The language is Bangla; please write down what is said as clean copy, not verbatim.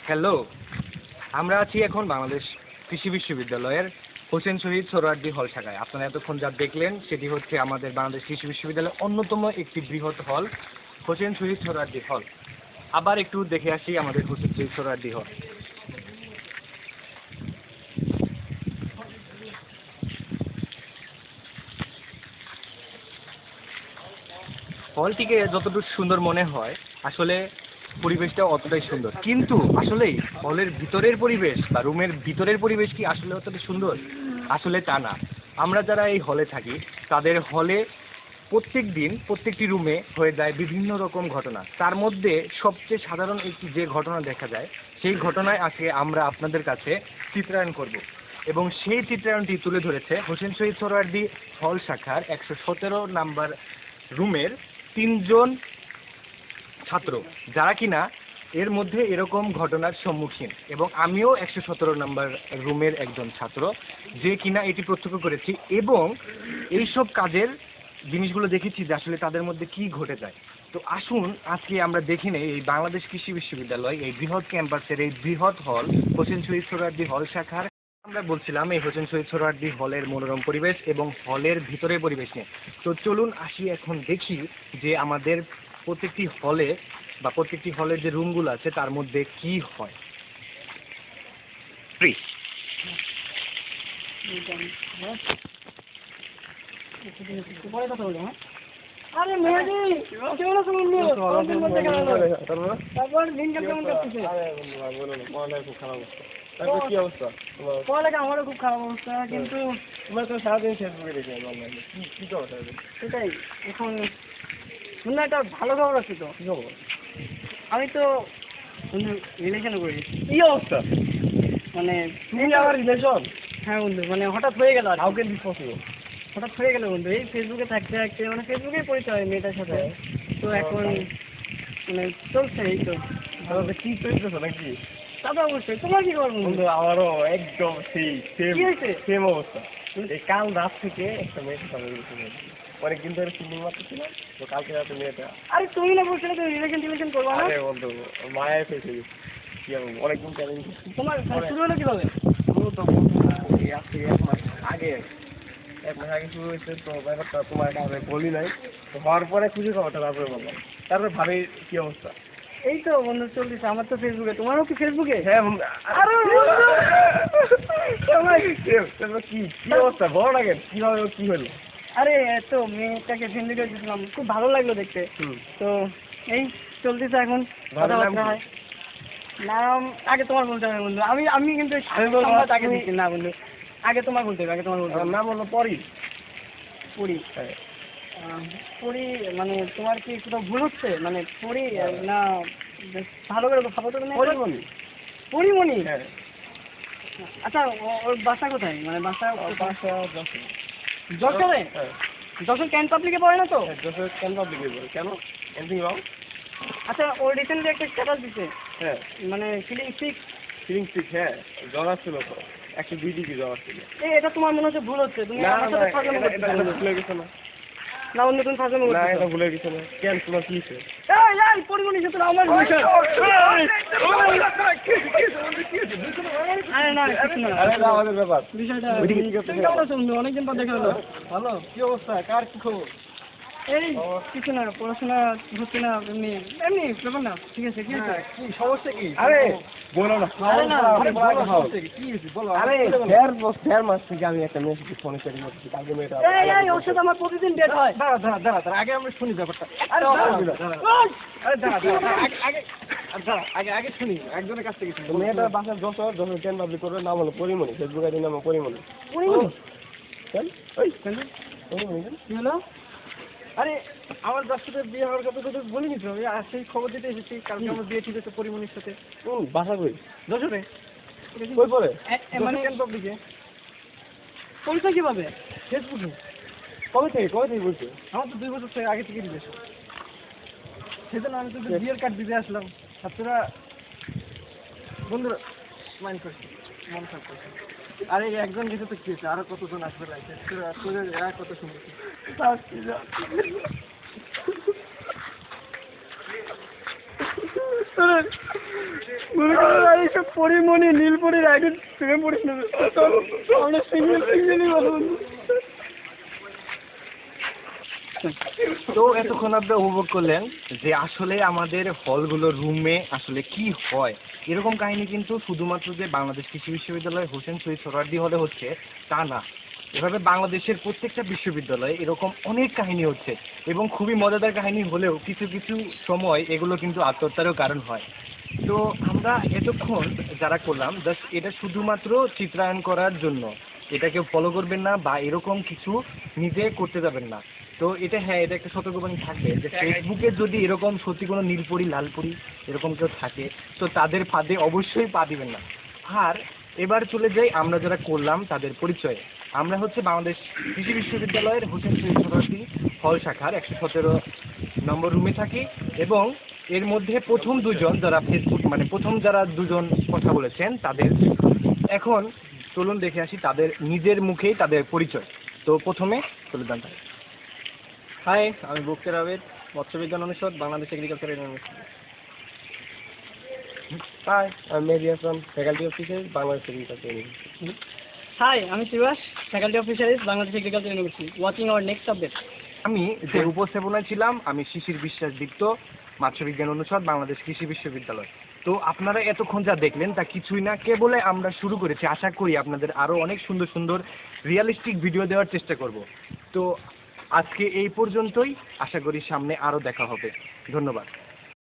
হ্যালো, আমরা আছি এখন বাংলাদেশ কৃষি বিশ্ববিদ্যালয়ের হোসেন শহীদ সোহরাওয়ার্দী হল শাখায়। আপনারা এতক্ষণ যা দেখলেন সেটি হচ্ছে আমাদের বাংলাদেশ কৃষি বিশ্ববিদ্যালয়ের অন্যতম একটি বৃহৎ হল, হোসেন শহীদ সোহরাওয়ার্দী হল। আবার একটু দেখে আসি আমাদের হোসেন শহীদ সোহরাওয়ার্দী হল। হলটিকে যতটুকু সুন্দর মনে হয়, আসলে পরিবেশটা অতটাই সুন্দর, কিন্তু আসলেই হলের ভিতরের পরিবেশ বা রুমের ভিতরের পরিবেশ কি আসলে অতটা সুন্দর? আসলে তা না। আমরা যারা এই হলে থাকি, তাদের হলে প্রত্যেক দিন প্রত্যেকটি রুমে হয়ে যায় বিভিন্ন রকম ঘটনা। তার মধ্যে সবচেয়ে সাধারণ একটি যে ঘটনা দেখা যায়, সেই ঘটনায় আজকে আমরা আপনাদের কাছে চিত্রায়ন করব, এবং সেই চিত্রায়নটি তুলে ধরেছে হোসেন শহীদ সোহরাওয়ার্দী হল শাখার 117 নাম্বার রুমের 3 জন ছাত্র, যারা কিনা এর মধ্যে এরকম ঘটনার সম্মুখীন, এবং আমিও 117 নাম্বার রুমের একজন ছাত্র, যে কিনা এটি প্রত্যক্ষ করেছি এবং এইসব কাজের জিনিসগুলো দেখেছি যে আসলে তাদের মধ্যে কি ঘটে যায়। তো আসুন আজকে আমরা দেখে নেই এই বাংলাদেশ কৃষি বিশ্ববিদ্যালয়, এই বৃহৎ ক্যাম্পাসের এই বৃহৎ হল হোসেন শহীদ সোহরাওয়ার্দী হল শাখার। আমরা বলছিলাম এই হোসেন শহীদ সোহরাওয়ার্দী হলের মনোরম পরিবেশ এবং হলের ভিতরের পরিবেশ নিয়ে। তো চলুন আসি এখন দেখি যে আমাদের প্রত্যেকটি হলে বা প্রত্যেকটি হলের যে রুমগুলো আছে তার মধ্যে কি হয়। আরে মেহেদি কেমন আছো বন্ধু? অনেকদিন পর দেখা হলো। তারপর দিনকাল কেমন কাটতেছে? কি অবস্থা? পড়ালেখা আমারও খুব খারাপ অবস্থা, কিন্তু তোমরা তো সারাদিন ফেসবুকে দেখি অনলাইনে। কি খবর? সেটাই এখন শুনলে একটা ভালো খবর আছে তো। কি খবর? আমি তো বন্ধু রিলেশন করি। কি অবস্থা? মানে তুমি আমার রিলেশন? হ্যাঁ বন্ধু, মানে হঠাৎ হয়ে গেল আর হাউ ক্যান দিস পসিবল? হঠাৎ হয়ে গেল বন্ধু। এই ফেসবুকে থাকতে থাকতে মানে ফেসবুকে পরিচয় হয় মেয়েটার সাথে। তো এখন মানে চলছে এই তো। তাহলে কি চলতেছে নাকি? তা তো অবশ্যই। তোমার কি খবর বন্ধু? বন্ধু আমারও একদম সেই সেম কি হয়েছে? সেম অবস্থা। এই কাল রাত থেকে একটা মেয়ের সাথে আমি অনেকদিন ধরে ফিল্ডিং মারতেছিলাম, তো কালকে রাতে মেয়েটা। আরে তুমি না বলছিলে তুমি রিলেশন করবো না? আরে বন্ধু মায়ায় ফেসে গেছি। কি বলবো, অনেকদিন চ্যালেঞ্জ। তোমার শুরু হলো কিভাবে? শুরু তো বন্ধু এই আজ থেকে 1 মাস আগে, 1 মাস আগে শুরু হয়েছে। তো ব্যাপারটা তোমার কাছে বলি নাই, তো হওয়ার পরে খুশি খবরটা তারপরে বললাম। তারপরে ভাবি কি অবস্থা? এই তো বন্ধু চলতেছে। আমার তো ফেসবুকে, তোমারও কি ফেসবুকে? হ্যাঁ বন্ধু। আরে বন্ধু! কি কি অবস্থা বড় লাগে, কিভাবে কি হলো? আরে তো মেয়েটাকে ফ্রেন্ড রিকোয়েস্ট দিয়েছিলাম, খুব ভালো লাগলো দেখতে। তো এই চলতেছে এখন, কথাবার্তা হয়। নাম আগে তোমার বলতে হবে বন্ধু। আমি আমি কিন্তু সংবাদ আগে দিচ্ছি না বন্ধু, আগে তোমার বলতে হবে, আগে তোমার বলতে হবে। নাম হলো পরি। পড়ি পড়ি মানে তোমার কি কোথাও ভুল হচ্ছে? মানে পড়ি না বেশ ভালো করে ভাবো তো। পরিমণি। পরিমণি? হ্যাঁ। আচ্ছা ওর বাসা কোথায়? মানে বাসা বাসা যশোর। যশোরে? হ্যাঁ। যশোর ক্যান্ট পাবলিকে পড়ে না তো? যশোর কেন পাবলিকে বলে কেন? Anything wrong? আচ্ছা ও রিসেন্টলি একটা স্ট্যাটাস দিছে, হ্যাঁ। মানে ফিলিং সিক। ফিলিং সিক, হ্যাঁ। জ্বর আসছিল তো, 102 ডিগ্রি জ্বর আসছিল। এটা তোমার মনে হচ্ছে ভুল হচ্ছে, তুমি না আমার না, সাথে ফাজলামি এটা করতেছো। ভুলে গেছো না? না বন্ধু তুমি ফাজলামি না, করতেছো। এটা ভুলে গেছো না। কেন তোমার কি হয়েছে? এই পরিমণির সাথে আমার বিষয়। আরে না কিছু না। আরে না, আমাদের ব্যাপার। বিষয়টা ওইদিকে কি করতেছো? তুমি কেমন আছো বন্ধু? অনেকদিন পর দেখা হলো। ভালো। কি অবস্থা? কার কি খবর? এই কিছু না, পড়াশোনা হচ্ছে না, এমনি এমনি ব্যাপার না। ঠিক আছে, কি হয়েছে? কি সমস্যা কি? আরে বলো না। আরে না, আরে বলো সমস্যা কি? কি হয়েছে বলো। আরে 1.5 মাস থেকে আমি একটা মেয়ের সাথে ফোনে চ্যাটিং করতেছি। কালকে মেয়েটা এই ওর সাথে আমার প্রতিদিন ডেট হয়। দাঁড়া আগে আমরা শুনি ব্যাপারটা। আরে আগে শুনি একজনের কাছ থেকে শুনি। মেয়েটা বাসার যশোর কেন পাবলিক করবে, নাম হলো পরিমণি, ফেসবুক আইডি নাম পরিমণি। পরিমণি? কেন ওই কেন পরিমণি কেন? কি হলো? আরে আমার যার সাথে বিয়ে হওয়ার কথা তো বলিনি তো, আমি সেই খবর দিতে এসেছি। কালকে আমার বিয়ে ঠিক আছে পরিমণির সাথে। বাসা কই? যশোরে। কই পড়ে? মানে কেন পাবলিকে পরিচয় কিভাবে? ফেসবুকে। কবে থেকে বলছো? আমার তো 2 বছর থেকে আগে থেকে রিলেশন। সেজন্য আমি তো বিয়ের কার্ড দিতে আসলাম। আর তোরা বন্ধুরা মাইন্ড করছি, মন খারাপ করছি। আরে একজন গেছে তো কি হয়েছে, আরো কতজন আসবে লাইফে। তোদের এরা কত সুন্দর। মনে করো এইসব পরিমণি নীলপরির আইডি প্রেমে পড়িস না, আমরা সিঙ্গেলই ভালো বন্ধু। তো এতক্ষণ আপনারা উপভোগ করলেন যে আসলে আমাদের হলগুলোর রুমে আসলে কি হয়। এরকম কাহিনী কিন্তু শুধুমাত্র যে বাংলাদেশ কৃষি বিশ্ববিদ্যালয় হোসেন শহীদ সোহরাওয়ার্দী হলে হচ্ছে তা না, এভাবে বাংলাদেশের প্রত্যেকটা বিশ্ববিদ্যালয়ে এরকম অনেক কাহিনী হচ্ছে এবং খুবই মজাদার কাহিনী হলেও কিছু কিছু সময় এগুলো কিন্তু আত্মহত্যারও কারণ হয়। তো আমরা এতক্ষণ যারা করলাম জাস্ট এটা শুধুমাত্র চিত্রায়ন করার জন্য, এটা কেউ ফলো করবেন না বা এরকম কিছু নিজে করতে যাবেন না। তো এটা হ্যাঁ, এটা একটা সতর্কবাণী থাকবে যে ফেসবুকে যদি এরকম সত্যি কোনো নীলপরি লালপরি এরকম কেউ থাকে তো তাদের ফাঁদে অবশ্যই পা দিবেন না। আর এবার চলে যাই আমরা যারা করলাম তাদের পরিচয়ে। আমরা হচ্ছে বাংলাদেশ কৃষি বিশ্ববিদ্যালয়ের হোসেন শহীদ সোহরাওয়ার্দী হল শাখার 117 নম্বর রুমে থাকি এবং এর মধ্যে প্রথম দুজন যারা ফেসবুক মানে প্রথম যারা দুজন কথা বলেছেন তাদের এখন চলুন দেখে আসি তাদের নিজের মুখেই তাদের পরিচয়। তো প্রথমে চলে যান। হাই, আমি বক্তের আবেদ, মৎস্যবিজ্ঞান অনুষদ, বাংলাদেশ এগ্রিকালচার ইউনিভার্সিটি। হাই, আমি Mehedi Hasan, faculty of fisheries, Bangladesh agriculture university. Hi, আমি Shibas, faculty of fisheries, Bangladesh agriculture university. Watching our next update. আমি যে উপস্থাপনায় ছিলাম আমি শিশির বিশ্বাস দীপ্ত, মৎস্যবিজ্ঞান অনুষদ, বাংলাদেশ কৃষি বিশ্ববিদ্যালয়। তো আপনারা এতক্ষণ যা দেখলেন তা কিছুই না, কেবল আমরা শুরু করেছি। আশা করি আপনাদের আরও অনেক সুন্দর সুন্দর রিয়েলিস্টিক ভিডিও দেওয়ার চেষ্টা করব। তো আজকে এই পর্যন্তই, আশা করি সামনে আরও দেখা হবে। ধন্যবাদ।